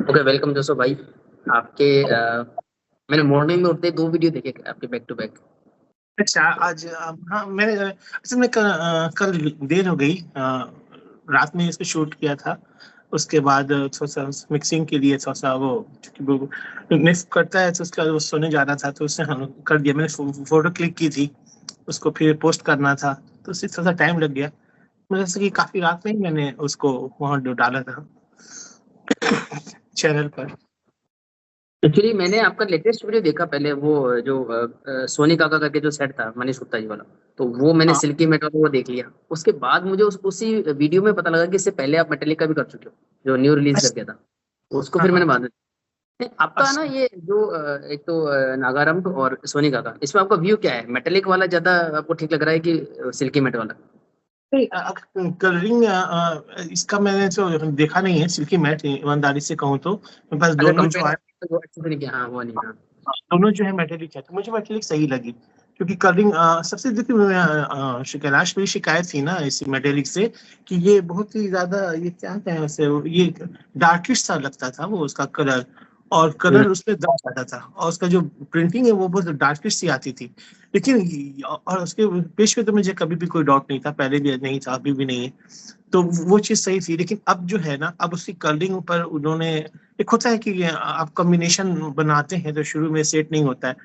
Okay, welcome जोसो भाई। आपके मैंने मॉर्निंग में उठते ही 2 वीडियो देखे आपके बैक टू बैक। अच्छा, आज हाँ, मैंने असल में कल देर हो गई। रात में इसको शूट किया था। उसके बाद थोड़ा-सा मिक्सिंग के लिए थोड़ा-सा वो चूँकि वो मिक्स करता है तो उसके बाद वो सोने जा रहा था तो उसने हाँ, कर दिया। मैंने फ़ोटो क्लिक की थी, उसको फिर पोस्ट करना था, तो उससे थोड़ा-सा टाइम लग गया। मतलब जैसे कि काफ़ी रात में ही मैंने उसको वहाँ डाला था चैनल पर। एक्चुअली मैंने आपका लेटेस्ट वीडियो देखा पहले, वो जो सोनी काका करके जो सेट था मनीष गुप्ता जी वाला। तो वो मैंने हाँ, सिल्की मेट वाला वो देख लिया। उसके बाद मुझे उसी वीडियो में पता लगा कि इससे पहले आप मेटेलिका भी कर चुके हो, जो न्यू रिलीज अच्छा, करके था। तो उसको हाँ, फिर मैंने हाँ। बाद में नहीं, आपका ना अच्छा। ये जो एक तो नागारंभ और सोनी काका, इसमें आपका व्यू क्या है? मेटेलिक वाला ज्यादा आपको ठीक लग रहा है कि सिल्की मेट वाला? नहीं, कलरिंग इसका मैंने तो देखा नहीं है। सिल्की मैट ईमानदारी से कहूँ तो मेरे पास अगर दोनों जो कंपेयर आए, तो अच्छे से नहीं किया। हाँ, वो नहीं। हाँ, दोनों जो है मेटेलिक है, तो मुझे मेटेलिक सही लगी। क्योंकि कलरिंग सबसे देखिए कैलाश मेरी शिकायत थी ना इस मेटेलिक से कि ये बहुत ही ज्यादा, ये क्या कहें उसे, ये डार्किश सा लगता था वो उसका कलर। और कलर उसमें दब जाता था और उसका जो प्रिंटिंग है वो बहुत डार्किश सी आती थी। लेकिन और उसके पेज पे तो मुझे कभी भी कोई डाउट नहीं था, पहले भी नहीं था, अभी भी नहीं है। तो वो चीज़ सही थी। लेकिन अब जो है ना, अब उसकी कर्लिंग पर उन्होंने, एक होता है कि आप कॉम्बिनेशन बनाते हैं तो शुरू में सेट नहीं होता है।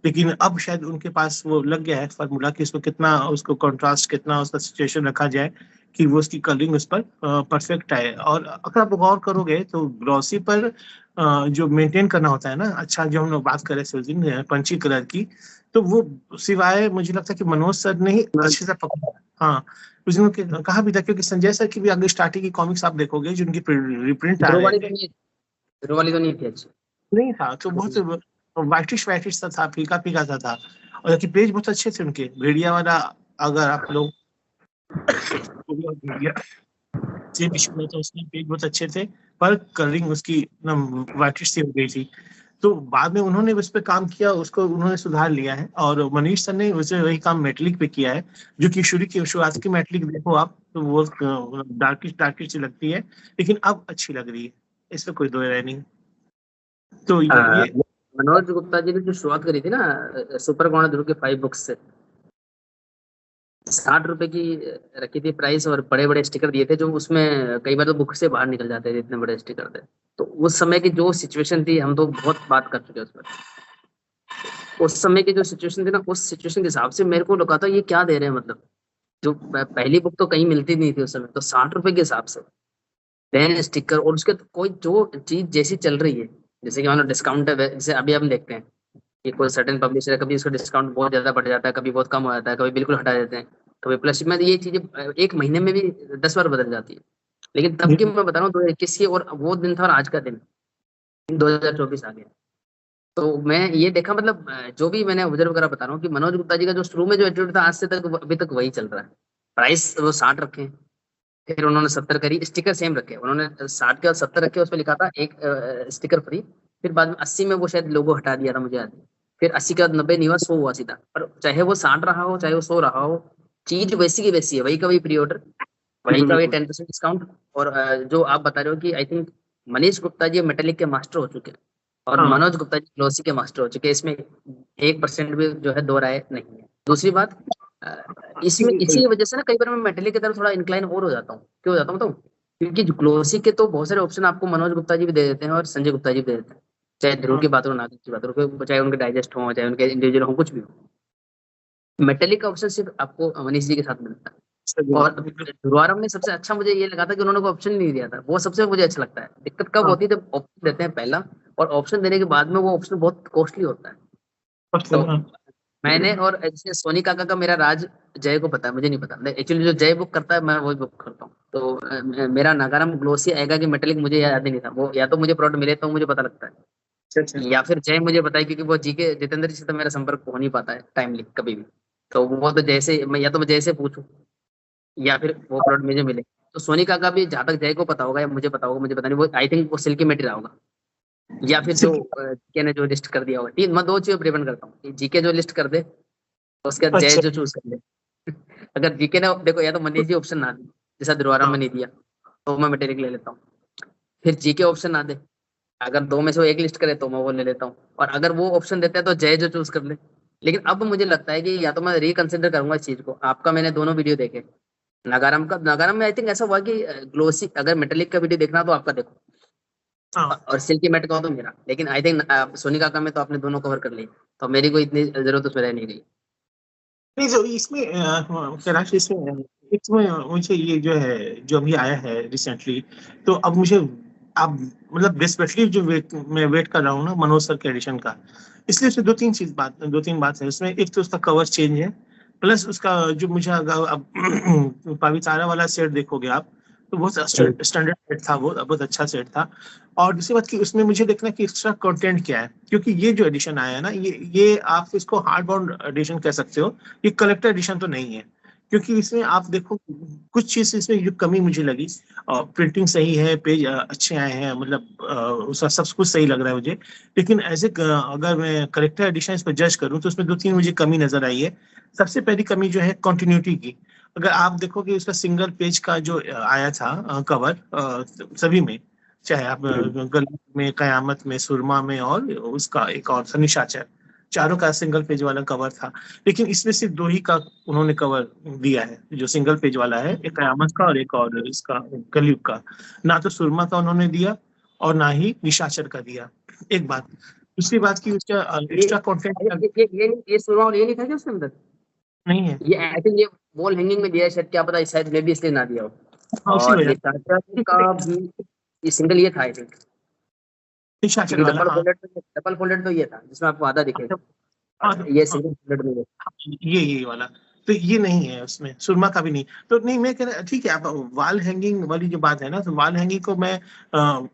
लेकिन अब शायद उनके पास वो लग गया है फ़ॉर्मूला कि इसको कितना, उसको कंट्रास्ट कितना उसका सिचुएशन रखा जाए कि वो उसकी कर्लिंग उस पर परफेक्ट आए। और अगर आप गौर करोगे तो ग्लॉसी पर जो मेंटेन करना होता है ना, अच्छा, जो हम लोग बात कर रहे थे उस दिन पंछी कलर की, तो वो सिवाय मुझे लगता है कि मनोज सर ने ही हाँ। अच्छे से पकड़ा है। हाँ, कुछ दिनों के कहा भी था, क्योंकि संजय सर की भी आगे स्टार्टिंग की कॉमिक्स आप देखोगे जो उनकी रिप्रिंट आ ध्रुव रहे वाली तो थे, नहीं ध्रुव वाली तो नहीं थी अच्छी। नहीं था तो बहुत व्हाइटिश व्हाइटिश सा था, फीका फीका सा था। और जबकि पेज बहुत अच्छे थे उनके, भेड़िया वाला, अगर आप लोग भेड़िया से इशू हुआ था उसमें पेज बहुत अच्छे थे, पर कलरिंग उसकी एकदम व्हाइटिश सी हो गई थी। तो बाद में उन्होंने उस पे काम किया, उसको उन्होंने सुधार लिया है और मनीष सर ने उसे वही काम मेटलिक पे किया है, जो कि शुरुआत की मेटलिक देखो आप तो वो डार्किश डार्किश सी लगती है, लेकिन अब अच्छी लग रही है, इसमें कोई दो राय नहीं। तो अ, ये मनोज गुप्ता जी ने जो शुरुआत करी थी ना सुपर गौण ध्रुव के 5 बुक्स से, 60 रुपए की रखी थी प्राइस, और बड़े बड़े स्टिकर दिए थे जो उसमें कई बार तो बुक से बाहर निकल जाते थे, इतने बड़े स्टिकर थे। तो उस समय की जो सिचुएशन थी, हम तो बहुत बात कर चुके हैं उस पर। उस समय की जो सिचुएशन थी ना, उस सिचुएशन के हिसाब से मेरे को लगा था ये क्या दे रहे हैं, मतलब जो पहली बुक तो कहीं मिलती नहीं थी उस समय, तो 60 रुपए के हिसाब से पेन स्टिकर, और उसके तो कोई जो चीज जैसी चल रही है, जैसे कि मान लो डिस्काउंट है, जैसे अभी हम देखते हैं कि कोई सर्टेन पब्लिशर है, कभी उसका डिस्काउंट बहुत ज्यादा बढ़ जाता है, कभी बहुत कम हो जाता है, कभी बिल्कुल हटा देते हैं, कभी प्लस में, ये चीजें एक महीने में भी 10 बार बदल जाती है। लेकिन तब की मैं बता रहा हूँ 2021 की, और वो दिन था और आज का दिन 2024 आ गया। तो मैं ये देखा, मतलब जो भी मैंने ऑब्जर्व करा बता रहा हूँ कि मनोज गुप्ता जी का जो शुरू में जो एटीट्यूड था, आज से तक अभी तक वही चल रहा है। प्राइस वो 60 रखे, फिर उन्होंने 70 करी, स्टिकर सेम रखे, उन्होंने 60 के और 70 रखे, उस पर लिखा था एक स्टिकर फ्री। फिर बाद में 80 में वो शायद लोगो हटा दिया था, मुझे याद है। फिर 80 के बाद 90 नहीं हुआ, 100 हुआ सीधा। पर चाहे वो 60 रहा हो, चाहे वो 100 रहा हो, चीज वैसी की वैसी है, वही का वही प्री ऑर्डर, वही बिल्कुल का वही बिल्कुल। 10% डिस्काउंट। और जो आप बता रहे हो कि I think Manish Gupta ji metallic के मास्टर हो चुके हैं, और हाँ, मनोज गुप्ता जी ग्लोसी के मास्टर हो चुके हैं, इसमें 1% भी जो है दो राय नहीं है। दूसरी बात, अ, इसमें इसी वजह से ना कई बार मैं मेटेलिक की तरफ थोड़ा इंक्लाइन और हो जाता हूँ। क्यों हो जाता हूँ बताऊँ? क्योंकि जो ग्लोसी के तो बहुत सारे ऑप्शन आपको मनोज गुप्ता जी भी दे देते हैं और संजय गुप्ता जी भी दे देते हैं, चाहे ध्रुव हाँ, की बात हो, नागेश की बात हो, चाहे उनके डाइजेस्ट हो, चाहे उनके इंडिविजुअल हो, कुछ भी हो। मेटेलिक का ऑप्शन सिर्फ आपको मनीष जी के साथ मिलता है। सही और है। ध्रुवारम में सबसे अच्छा मुझे ये लगा था कि उन्होंने कोई ऑप्शन नहीं दिया था, वो सबसे मुझे अच्छा लगता है। दिक्कत कब हाँ, होती है? जब ऑप्शन देते हैं पहला, और ऑप्शन देने के बाद में वो ऑप्शन बहुत कॉस्टली होता है। तो हाँ, मैंने, और जैसे सोनी काका का मेरा राज जय को पता है, मुझे नहीं पता एक्चुअली। जो जय बुक करता है मैं वही बुक करता हूँ। तो मेरा नागारम ग्लोसी आएगा कि मेटेलिक, मुझे याद ही नहीं था। वो या तो मुझे प्रोडक्ट मिले तो मुझे पता लगता है, अच्छा अच्छा। या फिर जय मुझे बताए, क्योंकि वो जी के जितेंद्र जी से तो मेरा संपर्क हो नहीं पाता है टाइमली कभी भी। तो वो तो जैसे मैं, या तो मैं जैसे पूछूं, या फिर वो प्रोडक्ट मुझे मिले। तो सोनी काका भी, जहां तक जय को पता होगा या मुझे पता होगा, मुझे पता नहीं, वो आई थिंक वो सिल्की मेट रहा होगा, या फिर जो जीके ने जो लिस्ट कर दिया होगा। तीन, मैं दो चीजें प्रेफर करता हूँ, जीके जो लिस्ट कर दे, उसके बाद जय अच्छा, जो चूज कर ले। अगर जीके ने देखो, या तो मनीष जी ऑप्शन ना दे, जैसा दिलवारा हाँ, में नहीं दिया, तो मैं मटेरियल ले लेता हूँ। फिर जीके ऑप्शन ना दे, अगर दो में से वो एक लिस्ट करे तो मैं वो ले लेता हूँ, और अगर वो ऑप्शन देता है तो जय जो चूज कर ले। लेकिन अब मुझे लगता है कि या तो मैं रिकंसिडर करूंगा इस चीज को। आपका मैंने दोनों वीडियो देखे, नगारम में आई थिंक ऐसा हुआ कि ग्लोसी, अगर मेटेलिक का वीडियो देखना तो आपका देखो, हाँ और सिल्की मेट का तो मेरा। लेकिन आई थिंक सोनी काका में तो आपने दोनों कवर कर ली, तो मेरी कोई इतनी जरूरत उसमें रह नहीं गई। नहीं, जो इसमें कैलाश, इसमें मुझे ये जो है, जो अभी आया है रिसेंटली, तो अब मुझे, अब मतलब डेस्परेटली जो मैं वेट कर रहा हूँ ना मनोज सर के एडिशन का। इसलिए उसमें दो तीन बात है उसमें। एक तो उसका कवर चेंज है, प्लस उसका जो मुझे अगर अब पावितारा वाला सेट देखोगे आप, तो बहुत स्टैंडर्ड सेट था, वो बहुत अच्छा सेट था। और दूसरी बात कि उसमें मुझे देखना कि एक्स्ट्रा कंटेंट क्या है, क्योंकि ये जो एडिशन आया है ना, ये आप इसको हार्ड बाउंड एडिशन कह सकते हो, ये कलेक्टर एडिशन तो नहीं है। क्योंकि इसमें आप देखो कुछ चीज इसमें जो कमी मुझे लगी, प्रिंटिंग सही है, पेज अच्छे आए हैं, मतलब उसका सब कुछ सही लग रहा है मुझे। लेकिन एज ए, अगर मैं कलेक्टर एडिशन इस पर जज करूँ तो उसमें दो तीन मुझे कमी नजर आई है। सबसे पहली कमी जो है कंटिन्यूटी की। अगर आप देखोगे उसका सिंगल पेज का जो आया था कवर, सभी में, चाहे आप गलत में, कयामत में, सुरमा में, और उसका एक और था निशाचर, चारों का सिंगल पेज वाला कवर था। लेकिन इसमें सिर्फ दो ही का उन्होंने कवर दिया है जो सिंगल पेज वाला है, एक कयामत का और एक और इसका कलयुग का। ना तो सुरमा का उन्होंने दिया और ना ही निशाचर का दिया। एक बात। दूसरी बात की उसका ये एक्स्ट्रा कंटेंट ये सुना, और ये नहीं था क्या उसके अंदर? नहीं है। ये आई थिंक ये वॉल हैंगिंग में दिया है शायद, क्या पता शायद मे भी इसलिए ना दिया हो। हाँ, उसी और वजह निशाचर का भी ये सिंगल ये था आई थिंक, निशाचर क्योंकि वाला, हाँ। डबल फोल्डेड तो ये था जिसमें आपको आधा हाँ, दिखेगा, ये हाँ, सिंगल फोल्डेड में ये वाला। तो ये नहीं है उसमें, सुरमा का भी नहीं। तो नहीं, मैं कह रहा ठीक है, आप वॉल हैंगिंग वाली जो बात है ना, तो वॉल हैंगिंग को मैं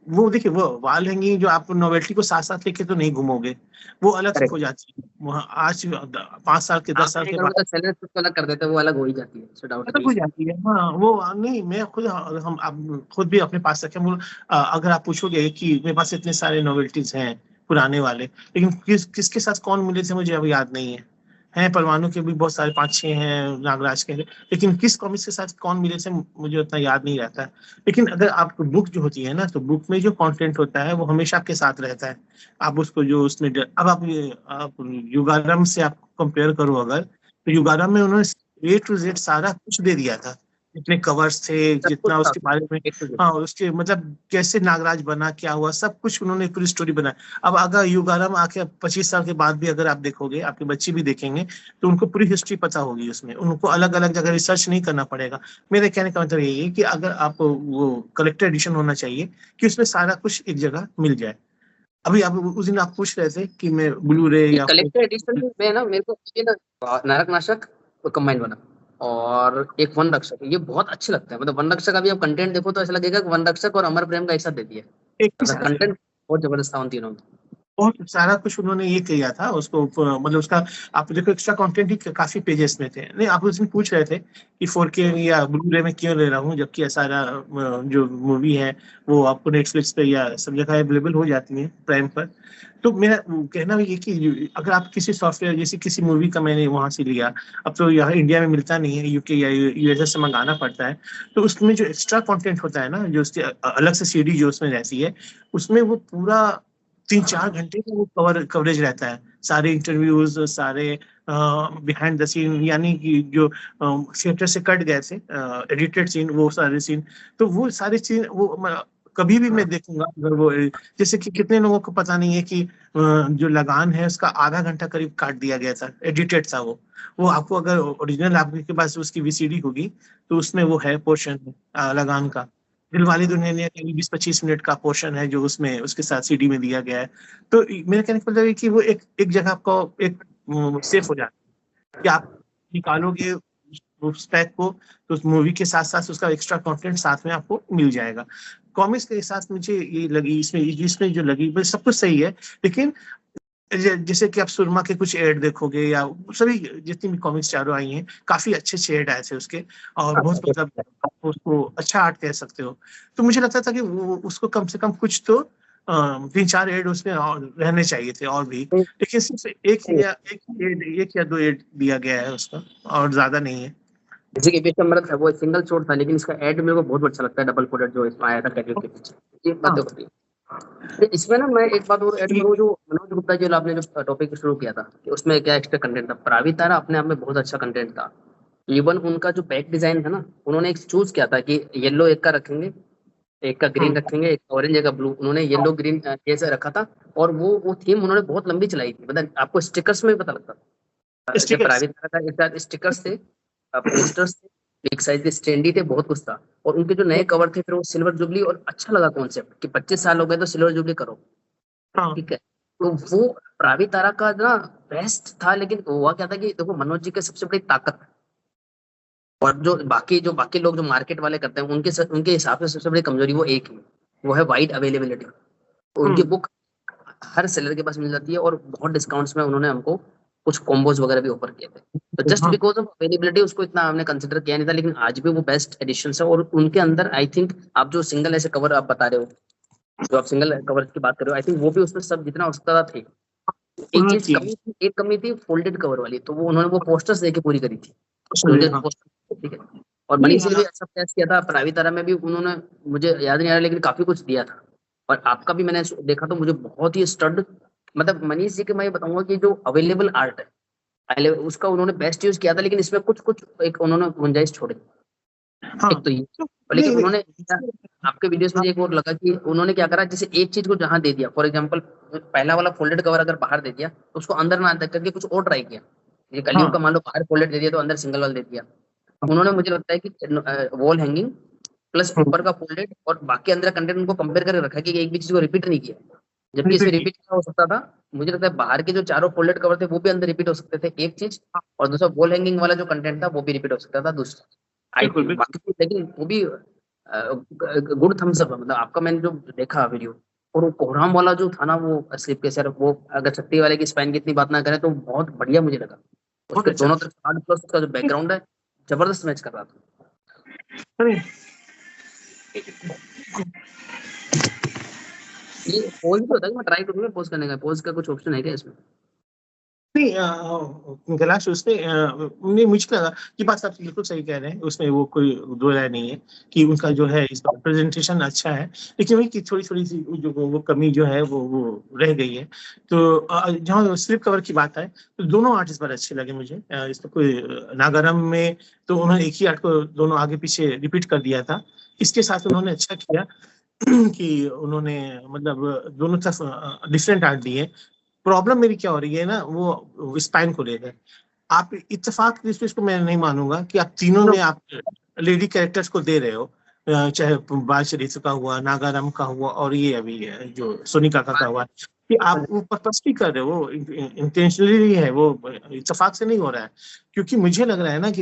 वो देखिए, वो वॉल हैंगिंग जो आप नोवेल्टी को साथ साथ लेके तो नहीं घूमोगे, वो अलग से करेक्ट। हो जाती है वहाँ। आज 5 साल के, आप 10 साल नहीं के करोगे बाद तो सेलर उसको अलग कर देते हैं, वो अलग हो ही जाती है, सो डाउट अलग नहीं हो है। जाती है। हाँ, वो नहीं, मैं खुद, हम आप खुद भी अपने पास रखे। अगर आप पूछोगे कि मेरे पास इतने सारे नोवेल्टीज हैं पुराने वाले, लेकिन किसके साथ कौन मिले थे मुझे अब याद नहीं है। हैं परमाणु के भी बहुत सारे, 5-6 हैं नागराज के, लेकिन किस कॉमिक्स के साथ कौन मिले थे मुझे उतना याद नहीं रहता है। लेकिन अगर आप बुक जो होती है ना, तो बुक में जो कंटेंट होता है वो हमेशा आपके साथ रहता है। आप उसको जो उसमें अब आप युगारम से आप कंपेयर करो अगर, तो युगारम में उन्होंने A to Z सारा कुछ दे दिया था। जितने कवर्स थे, सब कुछ जितना था उसके बारे में, एक to Z। हाँ, उसके मतलब कैसे नागराज बना, क्या हुआ, सब कुछ उन्होंने पूरी स्टोरी बनाई। अब अगर युगारम आके 25 साल के बाद भी अगर आप देखोगे, आपके बच्चे भी देखेंगे, तो उनको पूरी हिस्ट्री पता होगी उसमें, उनको अलग अलग जगह रिसर्च नहीं करना पड़ेगा। मेरे कहने का मतलब यही है कि अगर आप वो कलेक्टर एडिशन होना चाहिए कि उसमें सारा कुछ एक जगह मिल जाए। अभी आप उस दिन आप पूछ रहे थे कि मैं ब्लू रे ये या फिर, कलेक्टर एडिशन में ना मेरे को ये ना नरक नाशक कंबाइन बना, और एक वन रक्षक, ये बहुत अच्छे लगते हैं। मतलब वन रक्षक अभी आप कंटेंट देखो तो ऐसा लगेगा कि वन रक्षक और अमर प्रेम का एक साथ दे दिया। एक ही मतलब साथ कंटेंट बहुत जबरदस्त था उन तीनों में। बहुत सारा कुछ उन्होंने ये किया था उसको, मतलब उसका आप देखो एक्स्ट्रा कंटेंट ही काफी पेजेस में थे। नहीं, आप उसमें पूछ रहे थे कि 4K या ब्लू रे में क्यों ले रहा हूँ, जबकि ये सारा जो मूवी है वो आपको नेटफ्लिक्स पे या सब जगह अवेलेबल हो जाती है, प्राइम पर। तो मेरा कहना ये कि अगर आप किसी सॉफ्टवेयर, जैसे किसी मूवी का मैंने वहां से लिया, अब तो यहाँ इंडिया में मिलता नहीं है, UK या USA से मंगाना पड़ता है, तो उसमें जो एक्स्ट्रा कंटेंट होता है ना, जो उसके अलग से CD जो उसमें रहती है, उसमें वो पूरा 3-4 घंटे का वो कवरेज रहता है। सारे इंटरव्यूज, सारे बिहाइंड द सीन, यानी कि जो थिएटर से कट गए थे, एडिटेड सीन, वो सारे सीन, तो वो सारे सीन वो कभी भी मैं देखूंगा। अगर वो, जैसे कि कितने लोगों को पता नहीं है कि जो लगान है उसका आधा घंटा करीब काट दिया गया था, एडिटेड था वो आपको अगर ओरिजिनल आपके पास उसकी VCD होगी, तो उसमें वो है पोर्शन लगान का। दिलवाले दुल्हनिया का 20-25 मिनट का पोर्शन है जो उसमें उसके साथ CD में दिया गया है। तो मेरे कहने का मतलब है कि वो एक एक जगह आपको एक सेफ हो जाता है कि आप निकालोगे उस पैक को, तो उस मूवी के साथ साथ उसका एक्स्ट्रा कंटेंट साथ में आपको मिल जाएगा। कॉमिक्स के साथ मुझे ये लगी, इसमें जो लगी, बस सब कुछ सही है। लेकिन जैसे कि आप सुरमा के कुछ एड देखोगे, या सभी जितनी भी कॉमिक्स चारों आई हैं, काफी अच्छे अच्छे एड आए थे उसके, और बहुत मतलब आप उसको अच्छा आर्ट कह सकते हो। तो मुझे लगता था कि वो उसको कम से कम कुछ तो 3-4 एड उसमें और रहने चाहिए थे और भी। लेकिन सिर्फ एक या दो एड दिया गया है उसका, और ज्यादा नहीं है। जैसे कि विक्रम था वो सिंगल शॉट था, लेकिन इसका एड मेरे को बहुत अच्छा लगता है, डबल फोल्डेड जो इसमें आया था कैजुअल के पीछे, ये बात हाँ, होती है। इसमें ना मैं एक बात और ऐड करूँ, जो मनोज गुप्ता जी, आपने जो टॉपिक शुरू किया था कि उसमें क्या एक्स्ट्रा कंटेंट था, प्रावी तारा अपने आप में बहुत अच्छा कंटेंट था। इवन उनका जो बैक डिजाइन था ना, उन्होंने एक चूज किया था कि येलो एक का रखेंगे, एक का ग्रीन रखेंगे, एक ऑरेंज, एक का ब्लू, उन्होंने येलो ग्रीन जैसे रखा था। और वो थीम उन्होंने बहुत लंबी चलाई थी, मतलब आपको स्टिकर्स में भी पता लगता था। जब स्टिकर्स। प्राइवेट था एक साथ स्टिकर्स थे, पोस्टर्स थे, बिग साइज के स्टैंडी थे, बहुत कुछ था। और उनके जो नए कवर थे, फिर वो सिल्वर जुबली, और अच्छा लगा कॉन्सेप्ट कि 25 साल हो गए तो सिल्वर जुबली करो। हाँ। ठीक है। तो वो प्रावी तारा का ना बेस्ट था, लेकिन हुआ क्या था कि देखो, मनोज जी की सबसे बड़ी ताकत, और जो बाकी लोग जो मार्केट वाले करते हैं, उनके हिसाब से सबसे बड़ी कमजोरी वो एक ही है, वो है वाइड अवेलेबिलिटी। उनकी हम्म। बुक हर सेलर के पास मिल जाती है, और बहुत डिस्काउंट्स में उन्होंने हमको कुछ कॉम्बोज वगैरह भी ऑफर किए थे। तो जस्ट हाँ। बिकॉज ऑफ अवेलेबिलिटी उसको इतना हमने कंसिडर किया नहीं था, लेकिन आज भी वो बेस्ट एडिशन है। और उनके अंदर आई थिंक, आप जो सिंगल ऐसे कवर आप बता रहे हो, जो आप सिंगल कवर की बात कर रहे हो, आई थिंक वो भी उसमें सब जितना हो सकता था थे। एक उन्होंने चीज किया। कमी थी, एक कमी थी फोल्डेड कवर वाली, तो वो उन्होंने वो पोस्टर्स देके पूरी करी थी। उसमें, उनके हाँ। पोस्टर, ठीक है। और नहीं, मनीष ने भी अच्छा प्रयास किया था, प्राइवी तारा में भी उन्होंने, मुझे याद नहीं आ रहा, लेकिन काफी कुछ दिया था। और आपका भी मैंने देखा तो मुझे बहुत ही स्टड, मतलब मनीष जी के मैं ये बताऊंगा कि जो अवेलेबल आर्ट है, उसका उन्होंने बेस्ट यूज किया था, लेकिन इसमें कुछ कुछ एक उन्होंने गुंजाइश छोड़ी। हाँ। एक तो ये, तो और लेकिन नहीं, उन्होंने नहीं, आपके वीडियोस में हाँ, एक और लगा कि उन्होंने क्या करा, जैसे एक चीज को जहां दे दिया, फॉर एग्जांपल पहला वाला फोल्डेड कवर अगर बाहर दे दिया, तो उसको अंदर ना दे करके कुछ और ट्राई किया। ये कलयुग हाँ, का मान लो बाहर फोल्डेड दे दिया, तो अंदर सिंगल वाल दे दिया। उन्होंने, मुझे लगता है कि वॉल हैंगिंग प्लस हम्म, ऊपर का फोल्डेड और बाकी अंदर कंटेंट उनको कंपेयर करके रखा कि एक भी चीज को रिपीट नहीं किया। जबकि इसमें रिपीट की। रिपीट क्या हो सकता था, मुझे लगता है बाहर के जो चारों फोल्डेड कवर थे वो भी अंदर रिपीट हो सकते थे, एक चीज। और दूसरा वॉल हैंगिंग वाला जो कंटेंट था वो भी रिपीट हो सकता था, दूसरा आई बिल्कुल, थिंक। बिल्कुल। बाकी लेकिन वो भी गुड थम्स अप है, मतलब आपका मैंने जो देखा वीडियो। और वो कोहराम वाला जो था ना, वो स्लिप के सर, वो अगर छत्ती वाले की स्पाइन की इतनी बात ना करें तो बहुत बढ़िया मुझे लगा। बहुत उसके अच्छा। दोनों तरफ हार्ड, प्लस उसका जो बैकग्राउंड है, जबरदस्त मैच कर रहा था। अरे, ये पोज भी होता है कि मैं ट्राई करूंगा पोज करने का, पोज का कुछ ऑप्शन है क्या इसमें? नहीं, कैलाश उसमें, नहीं, मुझे लगा कि बात आप बिल्कुल सही कह रहे हैं, उसमें वो कोई दो राय नहीं है कि उनका जो है इस बार प्रेजेंटेशन अच्छा है। लेकिन वही कि थोड़ी थोड़ी सी जो वो कमी जो है वो रह गई है। तो जहाँ स्लिप कवर की बात है, तो दोनों आर्टिस्ट बड़े अच्छे लगे मुझे। इसमें कोई नागारम में तो उन्होंने एक ही आर्ट को दोनों आगे पीछे रिपीट कर दिया था। इसके साथ उन्होंने अच्छा किया कि उन्होंने मतलब दोनों तरफ डिफरेंट आर्ट दिए। प्रॉब्लम मेरी क्या हो रही है ना, वो स्पाइन को लेकर आप इत्तेफाक इस चीज को मैं नहीं मानूंगा कि आप तीनों में आप लेडी कैरेक्टर्स को दे रहे हो। चाहे बाल शरीफ का हुआ, नागाराम का हुआ, और ये अभी जो सोनी काका का हुआ, कि आप वो पर्पसली कर रहे हो, इंटेंशनली है वो, इत्तेफाक से नहीं हो रहा है। क्योंकि मुझे लग रहा है ना कि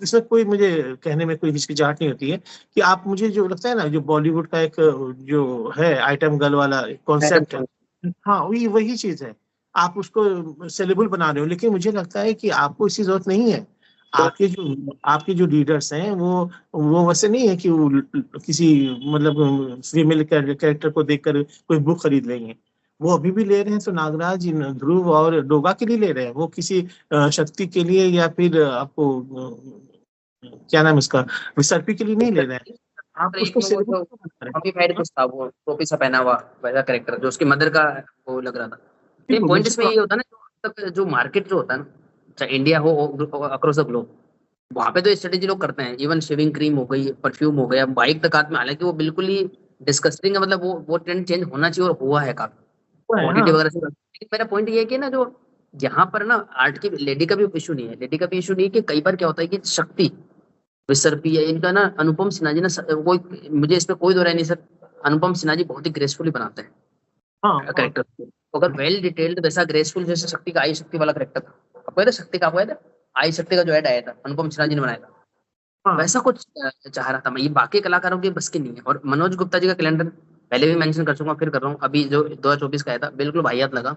इसमें कोई मुझे कहने में कोई हिचकिचाहट नहीं होती है कि आप, मुझे जो लगता है ना, जो बॉलीवुड का एक जो है आइटम गर्ल वाला आइटम कॉन्सेप्ट है, सॉन्ग। हाँ, वही वही चीज है। आप उसको सेलेबल बना रहे हो, लेकिन मुझे लगता है कि आपको इसकी जरूरत नहीं है। आपके जो लीडर्स हैं वो वैसे नहीं है कि वो किसी मतलब फीमेल कैरेक्टर को देखकर कोई बुक खरीद लेंगे। वो अभी भी ले रहे हैं तो नागराज, ध्रुव और डोगा के लिए ले रहे हैं, वो किसी शक्ति के लिए या फिर आपको क्या नाम है इसका, विसर्पी के लिए नहीं ले रहे हैं। हाँ, आप तो एक उसको में वो सेलेबल जो बना रहे मम्मीफाइड हैं। कुछ था, वो टोपी सा पहना हुआ वैसा कैरेक्टर, जो उसकी मदर का वो लग रहा था। नहीं, बिल्कुल पॉइंट मुझे इसमें ये होता है ना, जो मतलब जो मार्केट जो होता है ना, चाहे इंडिया हो अक्रॉस द ग्लोब, वहां पे तो स्ट्रेटेजी लोग करते हैं। इवन शेविंग क्रीम हो गई, परफ्यूम हो गया, बाइक तक आदमी, हालांकि वो बिल्कुल ही डिस्कस्टिंग है, मतलब वो ट्रेंड चेंज होना चाहिए और हुआ है काफी है, क्वांटिटी हाँ। वगैरह से। लेकिन मेरा पॉइंट ये है कि ना, जो यहाँ पर ना आर्ट की लेडी का भी इशू नहीं है, लेडी का भी इशू नहीं है, कि कई बार क्या होता है कि शक्ति विसर्पी है इनका ना, अनुपम सिन्हा जी ना, कोई मुझे इसमें कोई दो राय नहीं सर, अनुपम सिन्हा जी बहुत ही ग्रेसफुली बनाते हैं हाँ, हाँ, करेक्टर को। तो अगर वेल डिटेल्ड वैसा ग्रेसफुल, जैसे शक्ति का आई शक्ति वाला करेक्टर था, आपको याद है शक्ति का, आपको याद है आई शक्ति का जो ऐड आया था, अनुपम सिन्हा जी ने बनाया था, हाँ। वैसा कुछ चाह रहा था मैं। ये बाकी कलाकारों के बस की नहीं है। और मनोज गुप्ता जी का कैलेंडर पहले भी मेंशन कर चुका हूँ, फिर कर रहा हूँ, अभी जो 2024 का आया था, बिल्कुल वाहियात लगा।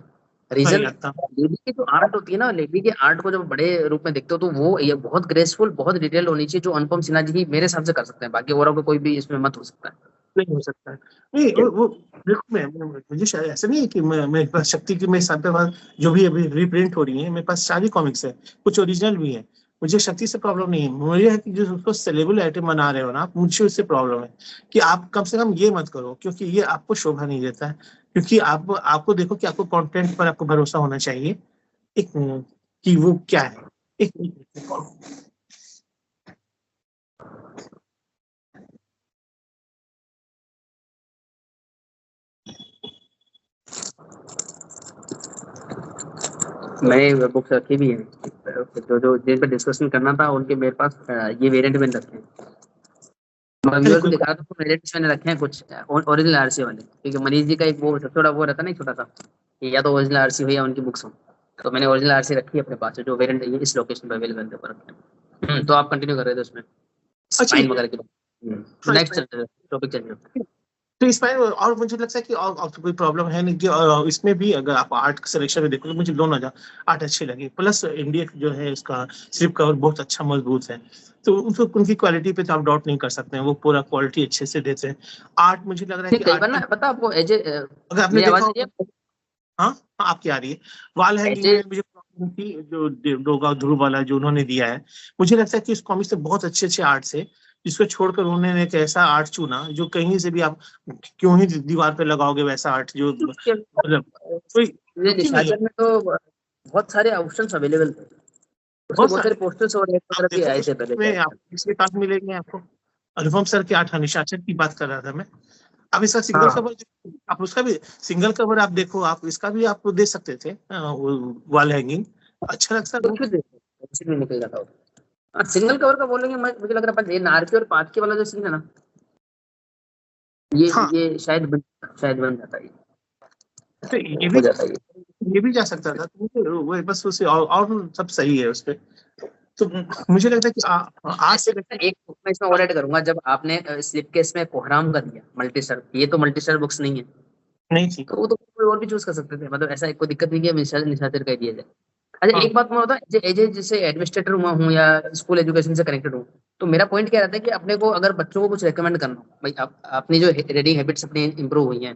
सही रीजन, आता। लेडी की जो आर्ट होती है ना, लेडी के आर्ट को जब बड़े रूप में देखते हो, तो वो ये बहुत ग्रेसफुल, बहुत डिटेल होनी चाहिए, जो अनुपम सिन्हा जी ही मेरे हिसाब से कर सकते हैं, बाकी और कोई भी इसमें मत हो सकता है। नहीं हो सकता है। नहीं, वो बिल्कुल, मुझे शायद ऐसा नहीं है कि मेरे पास शक्ति की, मेरे साथ पास जो भी अभी रीप्रिंट हो रही है, मेरे पास सारी कॉमिक्स है, कुछ ओरिजिनल भी है। मुझे शक्ति से प्रॉब्लम नहीं है, मुझे है कि जो उसको सेलेबल आइटम बना रहे हो ना आप, मुझे उससे प्रॉब्लम है कि आप कम से कम ये मत करो, क्योंकि ये आपको शोभा नहीं देता है। क्योंकि आप आपको देखो कि आपको कंटेंट पर आपको भरोसा होना चाहिए, एक कि वो क्या है। एक मैंने बुक्स रखी भी है, जो जो जिन पर डिस्कशन करना था उनके मेरे पास ये वेरिएंट में रखे हैं। मैं अरे व्यूअर को कोई दिखा रहा था, तो वेरिएंट्स मैंने रखे हैं कुछ ओरिजिनल आरसी वाले, क्योंकि मनीष जी का एक वो सबसे बड़ा वो रहता है ना, छोटा सा, कि या तो ओरिजिनल आरसी हो या उनकी बुक्स हो। तो मैंने ओरिजिनल आरसी रखी है अपने पास, जो वेरिएंट इस लोकेशन पर अवेलेबल थे पर। तो आप कंटिन्यू कर रहे थे उसमें अच्छा स्पाइन वगैरह की बात। तो नेक्स्ट टॉपिक चलिए। तो इसमें और मुझे लगता है कि और तो कोई प्रॉब्लम है नहीं कि इसमें भी अगर आप आर्ट सिलेक्शन में देखो तो मुझे दोनों आर्ट अच्छे लगे, प्लस इंडिया जो है इसका स्लिप कवर बहुत अच्छा मजबूत है। तो उनको उनकी क्वालिटी पे तो आप डाउट नहीं कर सकते हैं, वो पूरा क्वालिटी अच्छे से देते हैं। आर्ट मुझे लग रहा है नहीं, कि कई आर्ट बार ना पता आपको अगर आपने मेरी देखा आवाज आ रही होगा। है? हाँ हाँ, आपकी आ रही है। वॉल हैंगिंग एजे में मुझे प्रॉब्लम थी, जो डोगा ध्रुव वाला जो उन्होंने दिया है। मुझे लगता है कि उस कॉमिक से बहुत अच्छे अच्छे आर्ट्स है, जिसको छोड़कर उन्होंने एक ऐसा आर्ट चुना जो कहीं से भी आप क्यों ही दीवार पे लगाओगे वैसा आर्ट, जो मतलब कोई लुक ही नहीं है। निशाचर में तो बहुत सारे ऑप्शंस अवेलेबल थे, उसके बहुत बहुत सारे सारे पोस्टर्स और एड आप वगैरह भी देखो आए थे पहले उसमें आप क्या। इसके साथ मिलेंगे आपको। अनुपम सर के आठ निशाचर की बात कर रहा था मैं। अब इसका सिंगल हाँ, कवर, आप उसका भी सिंगल कवर आप देखो, आप इसका भी आप दे सकते थे वॉल हैंगिंग, अच्छा लगता है। कुछ भी देखो, कुछ भी निकल जाता हो। सिंगल कवर का बोलेंगे, मुझे लग रहा है ये नारकी और पाँच के वाला जो सीन है ना, ये हाँ ये शायद बन जाता है, तो ये हो भी जाता है। ये भी जा सकता था, तो वो बस उसे और सब सही है उसपे। तो मुझे लगता है कि आज से ऐसे एक book मैं इसमें और ऐड करूंगा, जब आपने स्लिप केस में कोहराम का दिया मल्टी स्टार, ये तो मल्टी स्टार बुक्स नहीं है, नहीं थी। तो वो तो कोई और भी चूज कर सकते थे, मतलब ऐसा कोई दिक्कत नहीं है निशाचर कह दिया जाए। अच्छा, हाँ एक बात मैं होता है, एज जैसे एडमिनिस्ट्रेटर हुआ हूँ या स्कूल एजुकेशन से कनेक्टेड हूँ, तो मेरा पॉइंट क्या रहता है कि अपने को अगर बच्चों को कुछ रेकमेंड करना हो, भाई अपनी जो रीडिंग हैबिट्स अपनी इंप्रूव हुई हैं,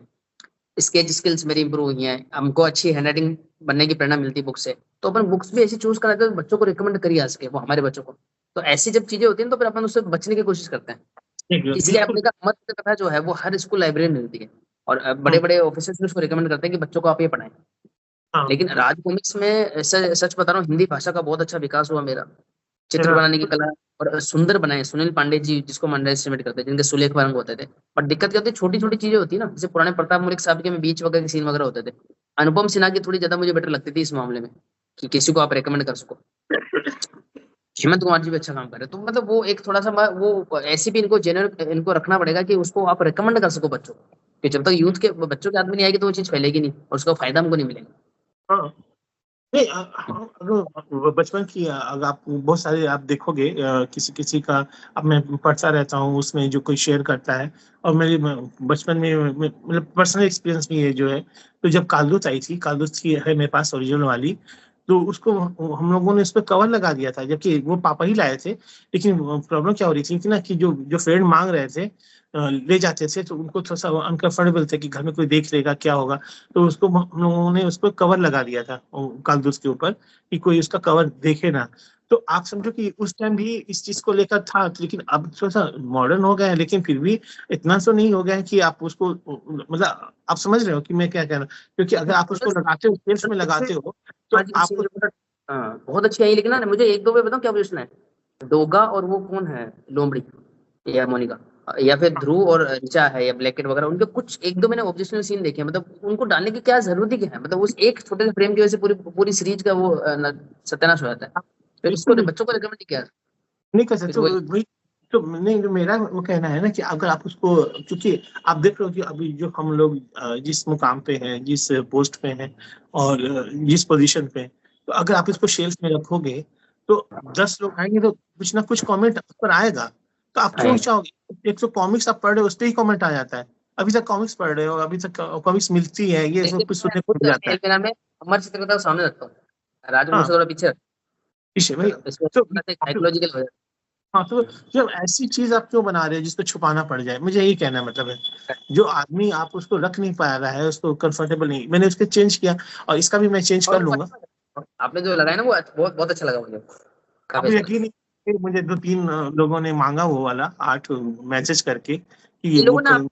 स्केच स्किल्स मेरी इंप्रूव हुई हैं, हमको अच्छी हैंडराइटिंग बनने की प्रेरणा मिलती है बुक से, तो अपन बुक्स भी ऐसी चूज कराते हैं तो बच्चों को रिकमेंड करिए आ सके वो हमारे बच्चों को। तो ऐसी जब चीजें होती हैं तो फिर अपन उससे बचने की कोशिश करते हैं। ठीक है, इसलिए बिल्कुल। अपने का मत कथा जो है वो हर स्कूल लाइब्रेरी में मिलती है, और बड़े हम्म, बड़े ऑफिसर्स भी उसको रिकमेंड करते हैं कि बच्चों को आप ये पढ़ाएं। हाँ लेकिन राज कॉमिक्स में सच बता रहा हूँ, हिंदी भाषा का बहुत अच्छा विकास हुआ मेरा, चित्र मेरा बनाने की कला, और सुंदर बनाए सुनील पांडे जी, जिसको मंडल एस्टिमेट करते हैं, जिनके सुलेख रंग होते थे। पर दिक्कत क्या होती है, छोटी छोटी चीजें होती है ना, जैसे पुराने प्रताप मुलिक साहब के में बीच वगैरह के सीन वगैरह होते थे। अनुपम सिन्हा की थोड़ी ज्यादा मुझे बेटर लगती थी इस मामले में, कि किसी को आप रेकमेंड कर सको। हेमंत कुमार जी भी अच्छा काम कर रहे हैं, तो मतलब वो एक थोड़ा सा वो ऐसे भी इनको जेन्युइन इनको रखना पड़ेगा कि उसको आप रेकमेंड कर सको बच्चों को, कि जब तक यूथ के बच्चों के हाथ में नहीं आएगी तो वो चीज फैलेगी नहीं और उसका फायदा हमको नहीं मिलेगा। हाँ नहीं, हाँ, अगर बचपन की अगर आप बहुत सारे आप देखोगे, किसी किसी का, अब मैं पढ़ता रहता हूँ उसमें जो कोई शेयर करता है, और मेरे बचपन में मतलब पर्सनल एक्सपीरियंस में ये जो है, तो जब कालदूत आई थी, कालदूत की है मेरे पास ओरिजिनल वाली, तो उसको हम लोगों ने उस पर कवर लगा दिया था, जबकि वो पापा ही लाए थे। लेकिन प्रॉब्लम क्या हो रही थी कि ना, कि जो जो फ्रेंड मांग रहे थे ले जाते थे, तो उनको थोड़ा सा अनकंफर्टेबल थे कि घर में कोई देख लेगा क्या होगा। तो उसको हम लोगों ने उस पर कवर लगा दिया था कागदूस के ऊपर, कि कोई उसका कवर देखे ना। तो आप समझो कि उस टाइम भी इस चीज को लेकर था, लेकिन अब थोड़ा सा मॉडर्न हो गया है, लेकिन फिर भी इतना तो नहीं हो गया है कि आप उसको मतलब आप समझ रहे हो कि मैं क्या कह रहा हूँ, क्योंकि अगर आप उसको लगाते हो, सेल्स में लगाते हो, तो हाँ जी, आपको हाँ बहुत अच्छी है, लेकिन ना मुझे एक दो बार बताऊँ क्या क्वेश्चन है। डोगा और वो कौन है, लोमड़ी या मोनिका, या फिर ध्रुव और ऋचा है या ब्लैकेट वगैरह, उनके कुछ एक दो मैंने ऑब्जेक्शनल सीन देखे हैं, मतलब उनको डालने की क्या जरूरत ही क्या है, मतलब उस एक छोटे से फ्रेम की वजह से पूरी पूरी सीरीज का वो सत्यानाश हो जाता है। फिर बिल्कुल उसको भी बच्चों को रिकमेंड किया, नहीं कर सकते। फिर तो वही। वही तो नहीं, तो मेरा वो कहना है ना कि अगर आप उसको, क्योंकि आप देख रहे हो कि अभी जो हम लोग जिस मुकाम पे हैं, जिस पोस्ट पे हैं, और जिस पोजीशन पे हैं, तो अगर आप इसको शेल्फ में रखोगे, तो 10 लोग आएंगे तो कुछ ना कुछ कमेंट उस पर आएगा। तो आप क्यों चाहोगे, एक तो कॉमिक्स आप पढ़ रहे हो, उस पर ही कमेंट आ जाता है। अभी तक कॉमिक्स पढ़ रहे हो, अभी तक कॉमिक्स मिलती है, ये सब देखिए कुछ मैं सुनने को खुद मिल जाता अपने है। एलमीरा में अमर चित्रकथा को सामने रखता हूँ, राजमोहन हाँ से थोड़ा पीछे ठीक है भाई। रखता हूँ, इसमें तो थोड़ा सा साइकोलॉजिकल हो जाता हाँ, तो जब ऐसी चीज आप क्यों बना रहे हो जिसको छुपाना पड़ जाए, मुझे यही कहना मतलब है। जो आदमी आप उसको रख नहीं पा रहा है, उसको कंफर्टेबल नहीं, मैंने उसके चेंज किया, और इसका भी मैं चेंज है। कर और लूंगा। आपने जो लगाया ना वो बहुत बहुत अच्छा लगा मुझे। काफी अब अच्छा यकीन नहीं, फिर मुझे 2-3 लोगों ने मांगा वो वाला आर्ट मैसेज करके कि ये इन लोगों बुक।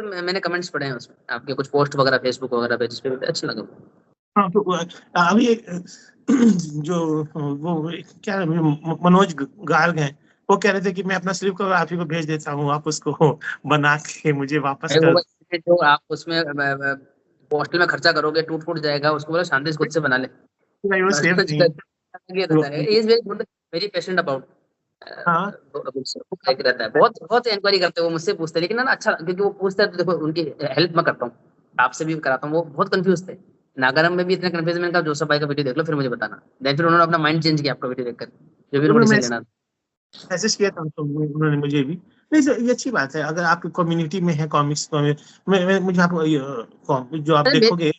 ने मैंने कमेंट्स पढ़े हैं उसमें, आपके कुछ पोस्ट वगैरह फेसबुक वगैरह पे, जिस पे भी अच्छा लगा। हाँ तो अभी जो वो क्या मनोज गार्ग हैं, वो कह रहे थे कि मैं अपना स्लिप कवर आप ही को भेज देता हूँ, आप उसको बना के मुझे वापस भाई वो कर। जो आप उसमें हॉस्टल में खर्चा करोगे, टूट फूट जाएगा, उसको बोलो शांति से खुद से बना ले। नहीं वो सेफ नहीं ये वो, रहता है, is very very patient about हाँ एक रहता है, बहुत बहुत इंक्वायरी करते हैं वो, मुझसे पूछते हैं, लेकिन ना अच्छा, क्योंकि वो पूछते हैं तो देखो उनकी हेल्प मैं करता हूँ, आपसे भी कराता हूँ। वो बहुत कंफ्यूज थे, नागारम में भी इतने कंफ्यूज, मैंने कहा जोसेफ भाई का वीडियो देख लो फिर मुझे बताना। देन फिर उन्होंने अपना माइंड चेंज किया आपका वीडियो देखकर, जो भी उनको मैं डिसीजन लेना था। मैसेज किया था उनको, उन्होंने मुझे भी। नहीं सर, ये अच्छी बात है अगर आप कम्युनिटी में है कॉमिक्स में। मुझे आप जो आप अरे देखोगे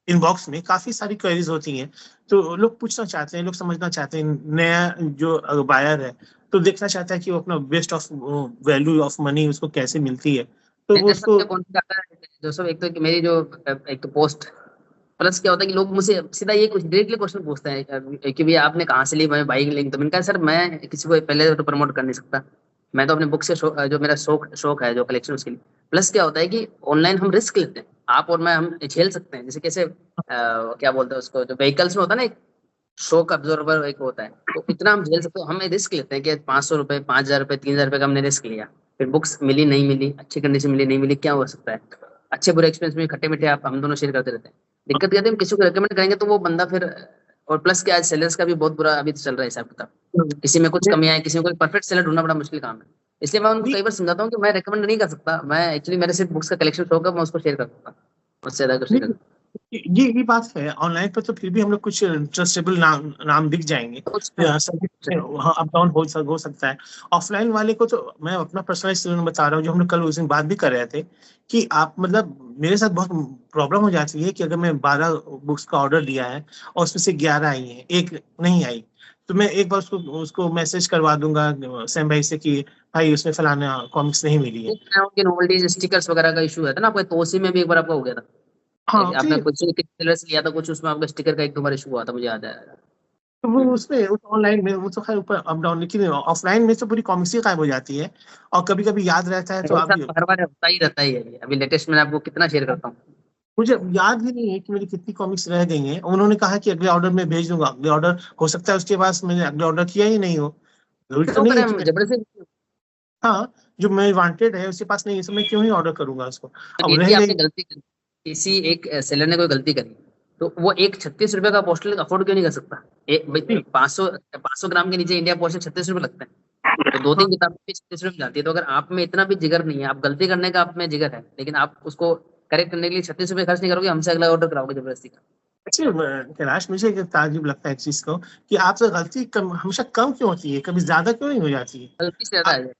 इनबॉक्स में काफी सारी क्वेरीज होती हैं, तो लोग पूछना चाहते हैं, लोग समझना चाहते हैं, नया जो बायर है तो देखना चाहता है कि वो अपना best of value of money उसको कैसे मिलती है, तो वो मेरे उसको। सबसे कौन सा आता है जोसेफ, एक तो कि मेरी जो एक तो पोस्ट, प्लस क्या होता है कि लोग मुझसे सीधा ये कुछ डायरेक्टली क्वेश्चन पूछते हैं कि भैया आपने कहाँ से ली, मैं बाइक लिंक, तो मैंने कहा सर मैं किसी को पहले तो प्रमोट कर नहीं सकता, मैं तो अपने बुक से जो मेरा शौक शौक है जो कलेक्शन उसके लिए। प्लस क्या होता है कि ऑनलाइन हम रिस्क लेते हैं, आप और मैं हम झेल सकते हैं, जैसे कैसे क्या बोलते हैं उसको, जो व्हीकल्स में होता है ना एक शॉक अब्जॉर्बर एक होता है, तो इतना हम झेल सकते हैं, हम रिस्क लेते हैं कि 500 रुपए, 5000 रुपए, 3000 रुपए का हमने रिस्क लिया, फिर बुक्स मिली नहीं मिली, अच्छी कंडीशन मिली नहीं मिली, क्या हो सकता है। अच्छे बुरे एक्सपीरियंस में खट्टे मीठे आप हम दोनों शेयर करते रहते हैं। दिक्कत क्या है, हम किसी को रेकमेंड करेंगे तो वो बंदा फिर, और प्लस क्या, आज सेलर्स का भी बहुत बुरा अभी तो चल रहा है हिसाब किताब, किसी में कुछ कमियां है, किसी में कोई परफेक्ट सेलर ढूंढना बड़ा मुश्किल काम है। इसलिए मैं उनको नहीं, कई बार समझाता हूँ कि मैं रेकमेंड नहीं कर सकता, मैं एक्चुअली मेरे सिर्फ बुक्स का कलेक्शन शौक है, मैं उसको शेयर कर सकता हूँ, उससे ज्यादा कुछ नहीं कर नहीं, सकता। ये बात है, ऑनलाइन पर तो फिर भी हम लोग कुछ ट्रस्टेबल नाम दिख जाएंगे। कुछ हाँ, अप डाउन हो सकता है। ऑफलाइन वाले को तो मैं अपना पर्सनल एक्सपीरियंस बता रहा हूँ, जो हम लोग कल उस दिन बात भी कर रहे थे कि आप मतलब मेरे साथ बहुत प्रॉब्लम हो जाती है कि अगर मैं 12 बुक्स का ऑर्डर दिया है और उसमें से 11 आई है, एक नहीं आई, तो मैं एक बार उसको उसको मैसेज करवा दूंगा सैम भाई से कि भाई उसमें फलाना कॉमिक्स नहीं मिली है। उनके नोवेल्टीज स्टिकर्स वगैरह का इशू है था ना, आपको तोसी में भी एक बार आपका हो गया था। हाँ तो आपने कुछ सेलर्स लिया था कुछ, उसमें आपका स्टिकर का एक दो बार इशू हुआ था, मुझे याद है। तो वो उसमें उस ऑनलाइन में वो तो खैर ऊपर अप डाउन, लेकिन ऑफलाइन में तो पूरी कॉमिक्स ही गायब हो जाती है। और कभी कभी याद रहता है तो मेरे साथ अभी तो हर बार होता ही रहता ही है ये। अभी लेटेस्ट मैंने आपको कितना शेयर करता हूँ। मुझे याद भी नहीं है कि मेरी कितनी कॉमिक्स रह गई हैं। उन्होंने कहा कि अगले ऑर्डर में भेज दूंगा, अगले ऑर्डर हो सकता है उसके पास मैंने अगले ऑर्डर किया ही नहीं हो। जरूरी तो तो नहीं है करें कि हम जबरदस्ती, हाँ, जो मैं वांटेड है उसके पास नहीं है तो मैं क्यों ही ऑर्डर करूंगा उसको। अब यदि रह आपने गई। गलती करी, किसी एक सेलर ने कोई गलती करी, तो वो एक 36 रुपए का पोस्टल अफोर्ड क्यों नहीं कर सकता। एक भाई नहीं, 500 ग्राम के नीचे इंडिया पोस्ट 36 रुपए लगते हैं, तो दो हाँ, तीन किताबें 36 रुपए जाती है। तो अगर आप में इतना भी जिगर नहीं है, आप गलती करने का आप में जिगर है, लेकिन आप उसको करेक्ट करने के लिए 36 रुपए खर्च नहीं करोगे, हमसे अगला ऑर्डर कराओगे जबरदस्ती का। अच्छा कैलाश, मुझे एक ताज्जुब लगता है एक चीज को कि आपसे गलती कम हमेशा कम क्यों होती है, कभी ज्यादा क्यों नहीं हो जाती है। गलती से ज्यादा है।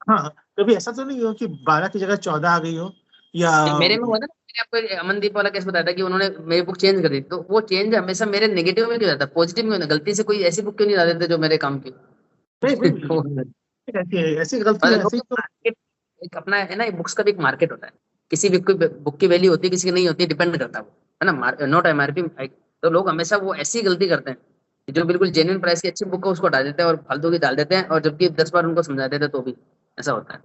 हाँ, कभी ऐसा तो नहीं हो कि 12 की जगह 14 आ गई हो या। मेरे में हुआ था ना, मैंने आपको अमनदीप वाला केस बताया था कि उन्होंने मेरी बुक चेंज कर दी, तो वो चेंज हमेशा मेरे नेगेटिव में क्यों जाता है, पॉजिटिव में क्यों नहीं? गलती से कोई ऐसी बुक क्यों नहीं ला देते जो मेरे काम की। नहीं तो भाई, ऐसी गलती और है लोग ऐसी तो। मार्केट, एक अपना है ना, बुक्स का भी एक मार्केट होता है, किसी भी बुक की वैल्यू होती है, किसी की नहीं होती है, डिपेंड करता है वो, है ना, नॉट एमआरपी। तो लोग हमेशा वो ऐसी गलती करते हैं कि जो बिल्कुल जेन्युइन प्राइस की अच्छी बुक है उसको हटा देते हैं और फालतू की डाल देते हैं, और जबकि 10 बार उनको समझा देते हैं तो भी ऐसा होता है।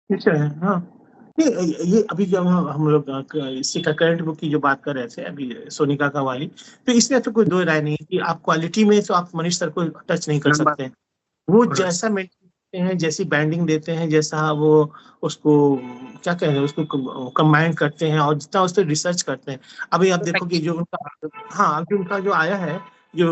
ठीक है, हाँ। नहीं, ये अभी जब हम लोग इसी का करंट बुक की जो बात कर रहे थे अभी सोनिका का वाली, तो इसमें तो कोई दो राय नहीं है कि आप क्वालिटी में तो आप मनीष सर को टच नहीं कर नंबर सकते। वो जैसा मेंटेन करते हैं, जैसी बैंडिंग देते हैं, जैसा वो उसको क्या कहते हैं उसको कंबाइन करते हैं और जितना उस पर रिसर्च करते हैं। अभी आप देखोगे जो उनका, हाँ अभी उनका जो आया है, जो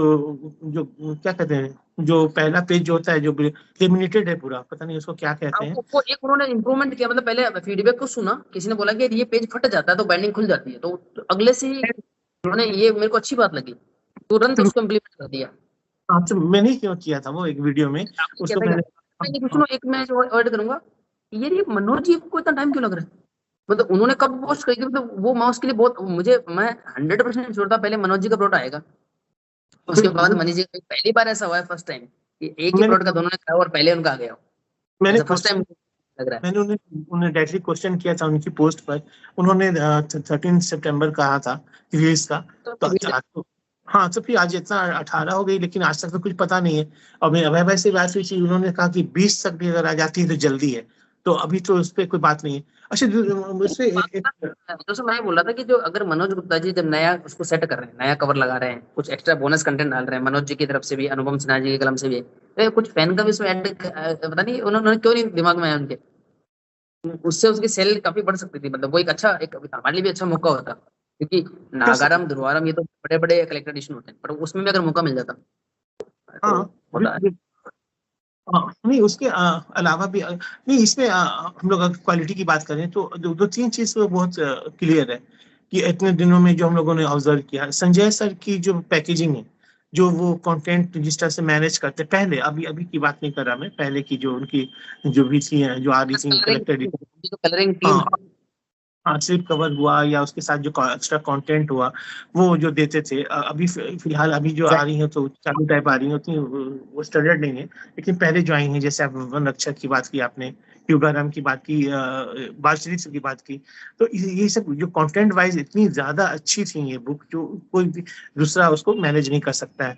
जो क्या कहते हैं, जो पहला पेज जो होता है जो लेमिनेटेड है पूरा, पता नहीं उसको क्या कहते हैं। वो एक उन्होंने इम्प्रूवमेंट किया, मतलब पहले फीडबैक को सुना, किसी ने बोला कि ये पेज फट जाता है तो बाइंडिंग खुल जाती है, तो अगले से ही उन्होंने, ये मेरे को अच्छी बात लगी, तुरंत उसको इम्प्लीमेंट कर दिया। आपसे मैंने क्यों किया था वो एक वीडियो में, आपने क्या उसको था क्या, मैंने। मैं ये सुनो, एक मैं जो ऐड करूंगा, ये मनोज जी को इतना टाइम क्यों लग रहा है, मतलब उन्होंने कब पोस्ट करी थी, मतलब वो माउस के लिए बहुत, मुझे मैं 100% श्योर था पहले मनोज जी का प्लॉट आएगा, उसके बाद मनीष जी का। पहली बार ऐसा हुआ है फर्स्ट टाइम कि एक ही मैंने प्लॉट का दोनों ने खाया और पहले उनका आ गया हो। मैंने ऐसा फर्स्ट टाइम क्वेश्चन लग रहा है। मैंने उन्हें उन्हें डायरेक्टली क्वेश्चन किया था उनकी पोस्ट पर। उन्होंने 13 सितंबर कहा था रिलीज का। तो तो रिलीज अच्छा तो, हाँ, तो फिर आज इतना 18 हो गई, लेकिन आज तक तो कुछ पता नहीं है। और मैं अभय भाई से बात हुई थी, उन्होंने कहा कि 20 तक भी अगर आ जाती है तो जल्दी है। तो अभी तो उस पर कोई बात नहीं है। अच्छा, उससे तो मैं बोल रहा था कि जो अगर मनोज गुप्ता जी जब नया उसको सेट कर रहे हैं, नया कवर लगा रहे हैं, कुछ एक्स्ट्रा बोनस कंटेंट डाल रहे हैं मनोज जी की तरफ से भी, अनुपम सिन्हा जी की कलम से भी, तो कुछ फैन का भी इसमें ऐड, पता नहीं उन्होंने क्यों नहीं दिमाग में आया उनके, उससे उसकी सेल काफी बढ़ सकती थी। मतलब वो एक अच्छा, एक हमारे लिए भी अच्छा मौका होता, क्योंकि कर सकते नागारम ध्रुवारम ये तो बड़े बड़े कलेक्टर एडिशन होते हैं, पर उसमें भी अगर मौका मिल जाता तो हाँ, होता है। नहीं उसके अलावा भी नहीं, इसमें हम लोग अगर क्वालिटी की बात करें तो दो तीन चीज तो बहुत क्लियर है कि इतने दिनों में जो हम लोगों ने ऑब्जर्व किया, संजय सर की जो पैकेजिंग है, जो वो कंटेंट जिस तरह से मैनेज करते पहले, अभी अभी की बात नहीं कर रहा मैं, पहले की जो उनकी जो भी थी, जो आ रही थी कलरिंग, कलेक्टेड। जो कलरिंग टीम हाँ, हाँ, स्लिप कवर हुआ या उसके साथ जो एक्स्ट्रा कंटेंट हुआ, वो जो देते थे। अभी फिलहाल अभी जो आ रही हैं तो चालू टाइप आ रही होती हैं, वो स्टैंडर्ड नहीं है। लेकिन पहले जो आई हैं, जैसे आप वन रक्षक की बात की आपने, युगाराम की बात की, बाल चरित्र की बात की, तो ये सब जो कंटेंट वाइज इतनी ज्यादा अच्छी थी ये बुक, जो कोई भी दूसरा उसको मैनेज नहीं कर सकता है।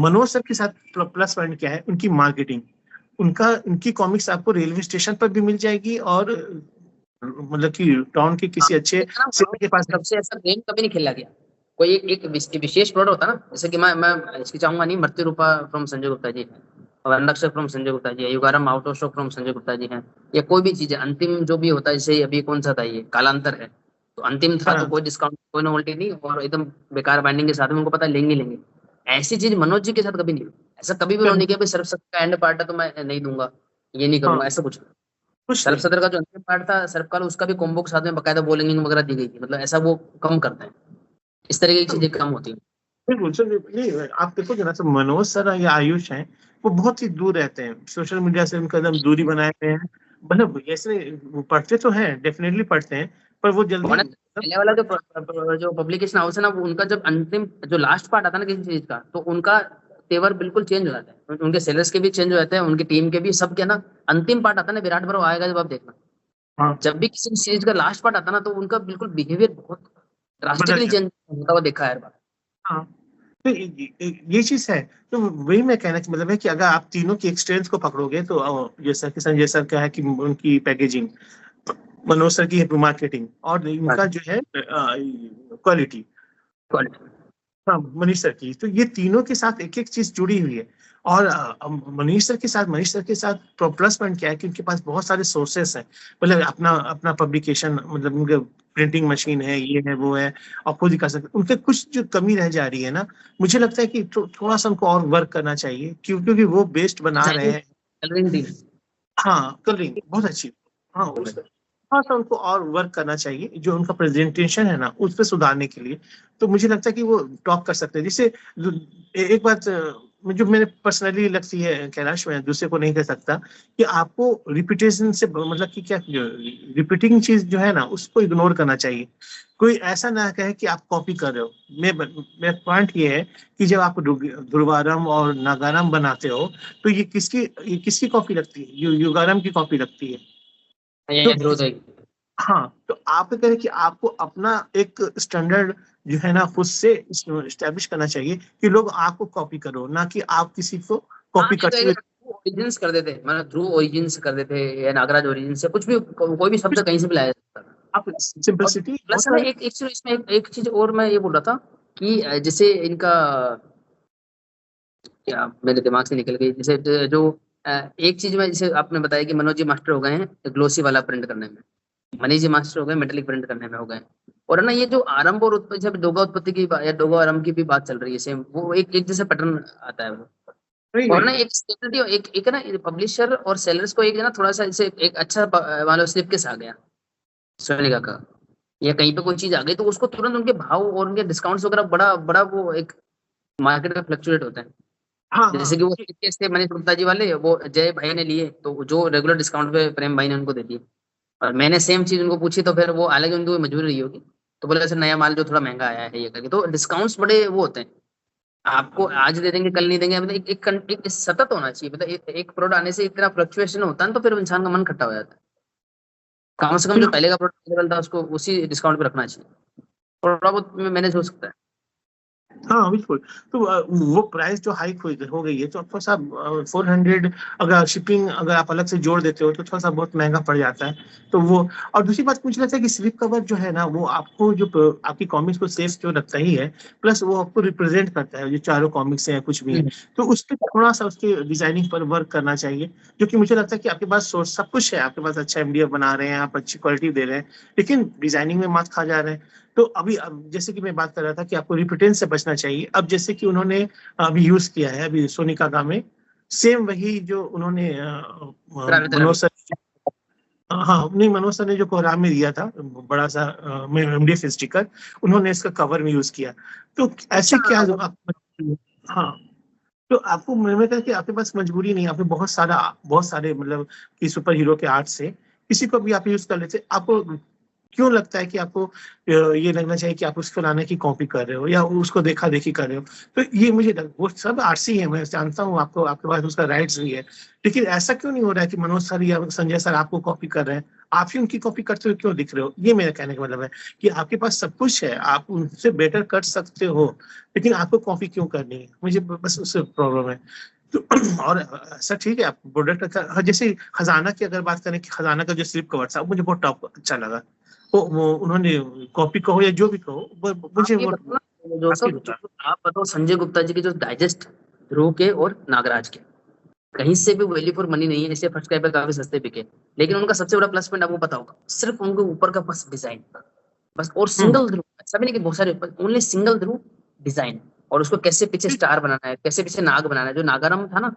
मनोज सर के साथ प्लस पॉइंट क्या है, उनकी मार्केटिंग। उनकी कॉमिक्स आपको रेलवे स्टेशन पर भी मिल जाएगी, और मतलब कि टाउन के हाँ, किसी अच्छे लेकिन ना सेलर के पास। सबसे ऐसा गेम कभी नहीं खेला गया। कोई एक विशेष प्लॉट होता ना, जैसे कि मैं इसकी चाहूंगा नहीं, मृत्यु रूपा फ्रॉम संजय गुप्ता जी है, और अनरक्षक फ्रॉम संजय गुप्ता जी है, युगारम out of stock from Sanjay Gupta ji है, या कोई भी चीज है अंतिम जो भी होता है, जैसे अभी कौन सा था, ये कालांतर है, तो अंतिम था तो हाँ, कोई डिस्काउंट कोई नोवेल्टी नहीं, और एकदम बेकार बाइंडिंग के साथ में उनको पता है लेंगे लेंगे। ऐसी चीज मनोज जी के साथ कभी नहीं हुई। ऐसा कभी भी उन्होंने किया भाई सर्फ का एंड पार्ट है तो मैं नहीं दूंगा, ये नहीं हाँ, करूंगा, ऐसा कुछ। कुछ सर्फ नहीं। सदर का जो अंतिम पार्ट था, सर्फ का उसका भी कॉम्बो के साथ में बकायदा बॉलिंग वगैरह दी गई थी, मतलब ऐसा वो कम करते हैं, इस तरह की चीजें कम होती हैं। बिल्कुल सर, नहीं आप देखोगे ना, तो मनोज सर या आयुष हैं, वो बहुत ही दूर रहते हैं सोशल मीडिया से, उनका एकदम दूरी बनाए हुए हैं। मतलब ऐसे वो पढ़ते तो हैं, डेफिनेटली पढ़ते हैं, पर वो जल्दी उन्होंने पहले वाला जो पब्लिकेशन हाउस है ना, वो उनका जब अंतिम जो लास्ट पार्ट आता है ना किसी चीज का, तो उनका तेवर बिल्कुल चेंज हो जाता है, उनके सेलर्स के भी चेंज हो जाते हैं, उनकी टीम के भी, सब के ना। अंतिम पार्ट आता है ना, विराट पर्व आएगा जब आप देखना, हाँ, जब भी किसी चीज का लास्ट पार्ट आता है ना, तो उनका बिल्कुल बिहेवियर बहुत बदल ड्रास्टिकली जाता चेंज होता हुआ देखा है हर बार। है। हाँ, तो ये चीज है। तो वही मैं कहना कि मतलब है कि अगर आप तीनों की एक्सट्रेंथ को पकड़ोगे, तो जैसा कि संजय सर का है कि उनकी पैकेजिंग, मनोज सर की है मार्केटिंग, और इनका जो है क्वालिटी, क्वालिटी। हाँ, मनीष सर की, तो ये तीनों के साथ एक एक चीज जुड़ी हुई है। और मनीष सर के साथ प्लस पॉइंट क्या है कि उनके पास बहुत सारे सोर्सेस हैं। मतलब अपना अपना पब्लिकेशन, मतलब उनके प्रिंटिंग मशीन है, ये है वो है, और खुद ही कर सकते। उनके कुछ जो कमी रह जा रही है ना, मुझे लगता है कि थोड़ा सा उनको और वर्क करना चाहिए, क्योंकि वो बेस्ट बना रहे डिजाइनिंग, हैं। Colouring team. हाँ, कलरिंग बहुत अच्छी। हाँ, उस थोड़ा सा उनको और वर्क करना चाहिए, जो उनका प्रेजेंटेशन है ना, उस पर सुधारने के लिए। तो मुझे लगता है कि वो टॉप कर सकते हैं। जैसे एक बात जो मेरे पर्सनली लगती है कैलाश, में दूसरे को नहीं कह सकता, कि आपको रिपीटेशन से मतलब कि क्या, रिपीटिंग चीज जो है ना, उसको इग्नोर करना चाहिए। कोई ऐसा ना कहे कि आप कॉपी कर रहे हो। मेरा पॉइंट ये है कि जब आप ध्रुवारम और नागारम बनाते हो, तो ये किसकी कॉपी लगती है, युगारम की कॉपी लगती है। ये तो ग्रोथ है। हाँ, तो आप कहें कि आपको अपना एक स्टैंडर्ड जो है ना, खुद से स्टैब्लिश करना चाहिए, कि लोग आपको कॉपी करो, ना कि आप किसी को हाँ, कॉपी नहीं तो करते हुए। ये ओरिजिन्स कर देते, मतलब ध्रुव ओरिजिन्स कर देते, या नागराज ओरिजिन से कुछ भी, कोई भी शब्द कहीं से भी लाया जा सकता है। आप और सिंपलिसिटी प्लस बहुत ना सारे। एक एक चीज इसमें, एक चीज और मैं ये बोल रहा था कि जैसे इनका, क्या मेरे दिमाग से निकल गई, जैसे जो एक चीज में, जैसे आपने बताया कि मनोज जी मास्टर हो गए हैं ग्लोसी वाला प्रिंट करने में, मनीष जी मास्टर हो गए मेटेलिक प्रिंट करने में हो गए, और है ना ये जो आरंभ और उत्पत्ति, जब डोगा उत्पत्ति की या डोगा आरंभ की भी बात चल रही है, सेम वो एक एक जैसे पैटर्न आता है वो। वही और वही ना एक स्टेबिलिटी, एक एक है ना पब्लिशर और सेलर्स को एक है ना थोड़ा सा जैसे एक अच्छा मान लो स्लिप केस आ गया सोनिका का, या कहीं पे कोई चीज आ गई, तो उसको तुरंत उनके भाव और उनके डिस्काउंट्स वगैरह बड़ा बड़ा वो एक मार्केट में फ्लक्चुएट होता है। हाँ, जैसे हाँ, कि वो स्लिप केस थे मनीष गुप्ता जी वाले, वो जय भाई ने लिए, तो जो रेगुलर डिस्काउंट पे प्रेम भाई ने उनको दे दिए, और मैंने सेम चीज उनको पूछी, तो फिर वो हालांकि उनको मजबूरी रही होगी, तो बोले सर नया माल जो थोड़ा महंगा आया है ये करके, तो डिस्काउंट्स बड़े वो होते हैं, आपको आज दे देंगे कल नहीं देंगे, मतलब एक सतत होना चाहिए, मतलब एक प्रोडक्ट आने से इतना फ्लक्चुएशन होता है ना, तो फिर इंसान का मन खट्टा हो जाता है। कम से कम जो बिल्कुल। पहले का प्रोडक्ट अवेलेबल था उसको उसी डिस्काउंट पे रखना चाहिए, थोड़ा बहुत मैनेज हो सकता है। हाँ, बिल्कुल। तो वो प्राइस जो हाइक हो गई है, तो थोड़ा-सा 400, अगर शिपिंग अगर आप अलग से जोड़ देते हो, तो थोड़ा-सा बहुत महँगा पड़ जाता है। तो वो, और दूसरी बात मुझे लगता है कि स्लिप कवर जो है ना, वो आपको जो आपकी कॉमिक्स को सेफ जो रखता ही है, प्लस वो आपको रिप्रेज़ेंट करता है, जो चारों कॉमिक्स हैं या कुछ भी है। हम्म, तो उसपे थोड़ा-सा उसके डिज़ाइनिंग पर वर्क करना चाहिए, जो कि मुझे लगता है कि आपके पास सोर्स सब कुछ है, आपके पास अच्छा एमडीएफ बना रहे हैं, आप अच्छी क्वालिटी दे रहे हैं, लेकिन डिज़ाइनिंग में मात खा जा रहे हैं। तो अभी अब जैसे कि मैं बात कर रहा था कि आपको रिपिटेंस से बचना चाहिए। अब जैसे कि उन्होंने अभी यूज़ किया है अभी सोनिकागा में, सेम वही जो उन्होंने रवि। मनोज सर, हाँ, नहीं, मनोज सर ने जो कोहराम में दिया था, बड़ा-सा एमडीएफ स्टिकर, उन्होंने इसका कवर में यूज़ किया। तो अच्छा, ऐसे क्या आप, हाँ, तो आपको मैं कहता कि आपके पास मजबूरी नहीं है, आपने बहुत सारे मतलब कि सुपर हीरो के आर्ट से किसी को भी आप यूज़ कर लेते। आपको क्यों लगता है कि आपको ये लगना चाहिए कि आप उस फलाने की कॉपी कर रहे हो या उसको देखा-देखी कर रहे हो? तो ये मुझे लग वो सब आरसी है, मैं जानता हूँ, आपको आपके पास उसका राइट्स भी है। लेकिन ऐसा क्यों नहीं हो रहा है कि मनोज सर या संजय सर आपको कॉपी कर रहे हैं? आप ही उनकी कॉपी करते हुए क्यों दिख रहे हो? ये मेरा कहने का मतलब है कि आपके पास सब कुछ है, आप उनसे बेटर कर सकते हो, लेकिन आपको कॉपी क्यों करनी है? मुझे ब बस उससे प्रॉब्लम है। तो और ऐसा ठीक है, आप प्रोडक्ट अच्छा, हाँ, जैसे खज़ाना की अगर बात करें कि खज़ाना का जो स्लिप कवर था, मुझे बहुत टॉप अच्छा लगा। वो उन्होंने कॉपी कहो या जो भी कहो, आप मुझे ये वो बताओ ना, जो काफ़ी सब लगा। जो आप बताओ संजय गुप्ता जी के जो डाइजेस्ट, ध्रुव के और नागराज के, कहीं से भी वैल्यू फॉर मनी नहीं है, इसलिए फर्स्ट क्राई पे काफी सस्ते बिके। लेकिन उनका सबसे बड़ा प्लस पॉइंट आपको पता होगा, सिर्फ उनके ऊपर का बस डिजाइन, बस, और हुँ, सिंगल ध्रुव, ऐसा भी नहीं कि बहुत सारे, ओनली सिंगल ध्रुव डिजाइन, और उसको कैसे पीछे स्टार बनाना है, कैसे पीछे नाग बनाना है, जो नागाराम था ना,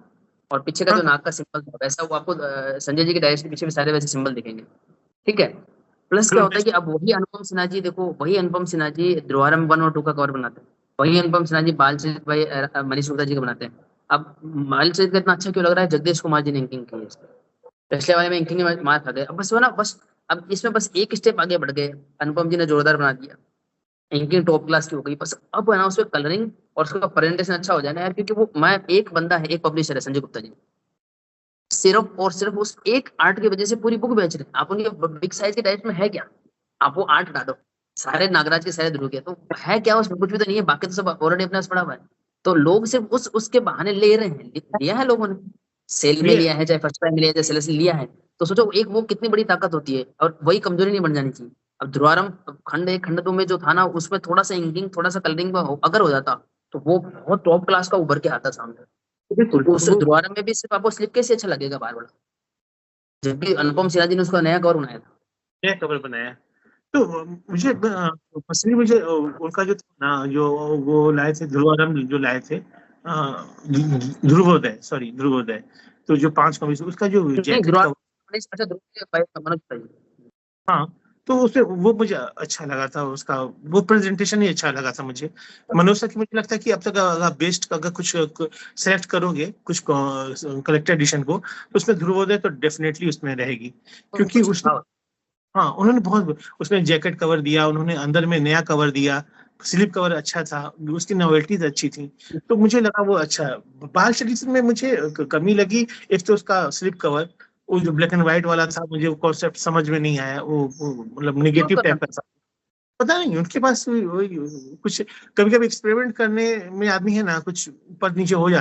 और पीछे का हाँ, जो हाँ, नाग का सिंबल था, वैसा वो आपको संजय जी के डायरेक्ट के पीछे भी सारे वैसे सिंबल दिखेंगे। ठीक है। प्लस क्या होता है कि अब वही अनुपम सिन्हा जी देखो, वही अनुपम सिन्हा जी द्वारम 1 और 2 का कवर बनाते हैं, वही अनुपम सिन्हा जी बालचरित भाई मनीष गुप्ता जी का बनाते हैं। अब बालचरित का इतना अच्छा क्यों लग रहा है? जगदीश कुमार जी ने इंकिंग की है इसकी। पिछले वाले में इंकिंग में मार खा गए, अब बस वो ना, बस अब इसमें बस एक स्टेप आगे बढ़ गए, अनुपम जी ने जोरदार बना दिया, इंकिंग टॉप क्लास की हो गई, बस अब है ना उसमें कलरिंग और उसका प्रेजेंटेशन अच्छा हो जाए ना यार, क्योंकि वो, मैं, एक बंदा है, एक पब्लिशर है संजय गुप्ता जी, सिर्फ और सिर्फ उस एक आर्ट की वजह से पूरी बुक बेच रहे हैं। आप उनके बिग साइज के टाइप में है क्या? आप वो आर्ट हटा दो, सारे नागराज के सारे ध्रुव के, तो है क्या उसमें? कुछ भी तो नहीं है, बाकी तो सब ऑलरेडी अपने पास पड़ा हुआ है। तो लोग सिर्फ उसके बहाने ले रहे हैं, लिया है लोगों ने, सेल में ये लिया है, चाहे फर्स्ट टाइम में लिया है, चाहे सेल से लिया है। तो सोचो एक वो कितनी बड़ी ताकत होती है, और वही कमजोरी नहीं बन जानी चाहिए। अब ध्रुवारम खंड 1 खंड 2 में जो था ना, उसमें थोड़ा सा इंकिंग, थोड़ा सा कलरिंग अगर हो जाता, तो वो बहुत टॉप क्लास का उभर के आता सामने। तो बिल्कुल, उस वो ध्रुवारम में भी सिर्फ आपको स्लिप कैसे अच्छा लगेगा बार बार, जबकि अनुपम सिन्हा जी ने उसका नया कवर बनाया था। नया कवर बनाया है। तो मुझे पर्सनली मुझे उनका जो था ना, जो वो लाए थे ध्रुवरम जो लाए थे, ध्रुवोदय, सॉरी ध्रुवोदय, तो जो 5 कॉपीज़ उसका जो नहीं, जैकेट ध्रुव, कवर, अच्छा, ध्रुव के भाई मनोज भाई। हाँ, तो उसमें वो मुझे अच्छा लगा था, उसका वो प्रेज़ेंटेशन ही अच्छा लगा था मुझे। मनोज सर की मुझे लगता है कि अब तक अगर आप बेस्ट अगर कुछ सेलेक्ट करोगे, कुछ कलेक्टर एडिशन को, तो उसमें ध्रुवोदय तो डेफ़िनेटली उसमें रहेगी। तो क्योंकि कुछ उसने, था। हाँ, उन्होंने बहुत उसमें जैकेट कवर दिया, उन्होंने अंदर में नया कवर दिया, स्लिप कवर अच्छा था, उसकी नॉवेल्टीज़ अच्छी थी, तो मुझे लगा वो अच्छा है। बाल शरीफ में मुझे कमी लगी, एक तो उसका स्लिप कवर, वो जो ब्लैक एंड व्हाइट वाला था, मुझे वो कॉन्सेप्ट समझ में नहीं आया, वो मतलब क्यों नेगेटिव करना? टाइप का था। पता नहीं उनके पास वही कुछ, कभी-कभी एक्सपेरिमेंट करने में आदमी है ना, कुछ ऊपर-नीचे हो जाता है।